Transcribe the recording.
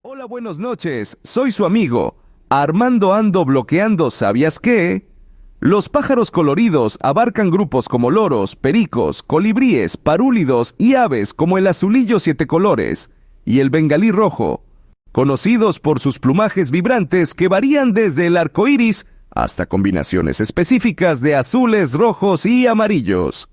Hola, buenas noches. Soy su amigo. Armando ando bloqueando, ¿sabías qué? Los pájaros coloridos abarcan grupos como loros, pericos, colibríes, parúlidos y aves como el azulillo siete colores y el bengalí rojo, conocidos por sus plumajes vibrantes que varían desde el arco iris hasta combinaciones específicas de azules, rojos y amarillos.